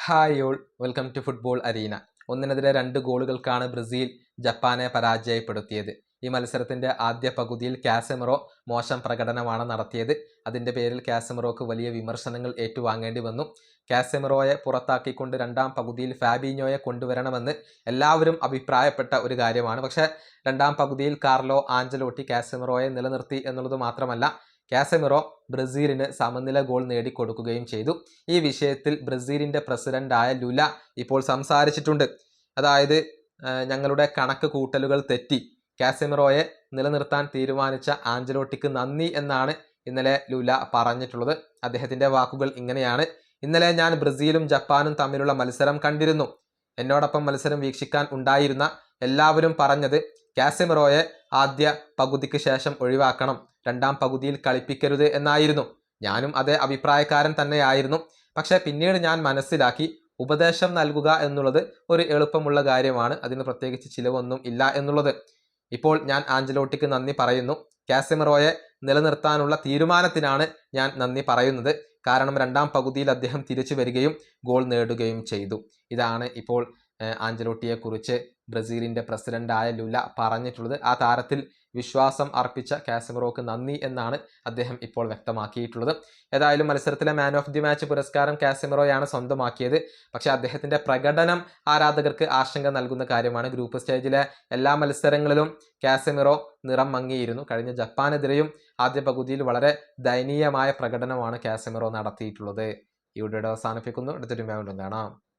Hi all, welcome to football arena. ഒന്നിനെതിരെ 2 ഗോളുകൾക്കാണ് Brazil ജപ്പാനെ പരാജയപ്പെടുത്തിയത്. ഈ മത്സരത്തിന്റെ ആദ്യ പകുതിയിൽ കാസെമിറോ മോശം പ്രകടനമാണ് നടത്തിയത്. അതിന്റെ പേരിൽ കാസെമിറോക്ക് വലിയ വിമർശനങ്ങൾ ഏറ്റുവാങ്ങേണ്ടി വന്നു. കാസെമിറോയെ പുറത്താക്കിക്കൊണ്ട് രണ്ടാം പകുതിയിൽ ഫാബിഞ്ഞോയെ കൊണ്ടുവരണമെന്ന് എല്ലാവരും അഭിപ്രായപ്പെട്ട ഒരു കാര്യമാണ്. പക്ഷേ രണ്ടാം പകുതിയിൽ കാർലോ ആഞ്ചലോട്ടി കാസെമിറോയെ നിലനിർത്തി എന്നുള്ളത് മാത്രമല്ല, കാസെമിറോ ബ്രസീലിന് സമനില ഗോൾ നേടിക്കൊടുക്കുകയും ചെയ്തു. ഈ വിഷയത്തിൽ ബ്രസീലിന്റെ പ്രസിഡന്റായ ലുല ഇപ്പോൾ സംസാരിച്ചിട്ടുണ്ട്. അതായത് ഞങ്ങളുടെ കണക്ക് കൂട്ടലുകൾ തെറ്റി, കാസെമിറോയെ നിലനിർത്താൻ തീരുമാനിച്ച ആഞ്ചലോട്ടിക്ക് നന്ദി എന്നാണ് ഇന്നലെ ലുല പറഞ്ഞിട്ടുള്ളത്. അദ്ദേഹത്തിന്റെ വാക്കുകൾ ഇങ്ങനെയാണ്: ഇന്നലെ ഞാൻ ബ്രസീലും ജപ്പാനും തമ്മിലുള്ള മത്സരം കണ്ടിരുന്നു. എന്നോടൊപ്പം മത്സരം വീക്ഷിക്കാൻ ഉണ്ടായിരുന്ന എല്ലാവരും പറഞ്ഞത് കാസെമിറോയെ ആദ്യ പകുതിക്ക് ശേഷം ഒഴിവാക്കണം, രണ്ടാം പകുതിയിൽ കളിപ്പിക്കരുത് എന്നായിരുന്നു. ഞാനും അതേ അഭിപ്രായക്കാരൻ തന്നെയായിരുന്നു. പക്ഷെ പിന്നീട് ഞാൻ മനസ്സിലാക്കി, ഉപദേശം നൽകുക എന്നുള്ളത് ഒരു എളുപ്പമുള്ള കാര്യമാണ്, അതിന് പ്രത്യേകിച്ച് ചിലവൊന്നും ഇല്ല എന്നുള്ളത്. ഇപ്പോൾ ഞാൻ ആഞ്ചലോട്ടിക്ക് നന്ദി പറയുന്നു. കാസെമിറോയെ നിലനിർത്താനുള്ള തീരുമാനത്തിനാണ് ഞാൻ നന്ദി പറയുന്നത്. കാരണം രണ്ടാം പകുതിയിൽ അദ്ദേഹം തിരിച്ചു വരികയും ഗോൾ നേടുകയും ചെയ്തു. ഇതാണ് ഇപ്പോൾ ആഞ്ചലോട്ടിയെ കുറിച്ച് ബ്രസീലിന്റെ പ്രസിഡന്റായ ലുല പറഞ്ഞിട്ടുള്ളത്. ആ താരത്തിൽ വിശ്വാസം അർപ്പിച്ച കാസെമിറോക്ക് നന്ദി എന്നാണ് അദ്ദേഹം ഇപ്പോൾ വ്യക്തമാക്കിയിട്ടുള്ളത്. ഏതായാലും മത്സരത്തിലെ മാൻ ഓഫ് ദി മാച്ച് പുരസ്കാരം കാസെമിറോയാണ് സ്വന്തമാക്കിയത്. പക്ഷേ അദ്ദേഹത്തിന്റെ പ്രകടനം ആരാധകർക്ക് ആശങ്ക നൽകുന്ന കാര്യമാണ്. ഗ്രൂപ്പ് സ്റ്റേജിലെ എല്ലാ മത്സരങ്ങളിലും കാസെമിറോ നിറം മങ്ങിയിരുന്നു. കഴിഞ്ഞ ജപ്പാനെതിരെയും ആദ്യ പകുതിയിൽ വളരെ ദയനീയമായ പ്രകടനമാണ് കാസെമിറോ നടത്തിയിട്ടുള്ളത്. ഈ വീഡിയോ അവസാനിപ്പിക്കുന്നു. അടുത്തൊരു വീണ്ടും കാണാം.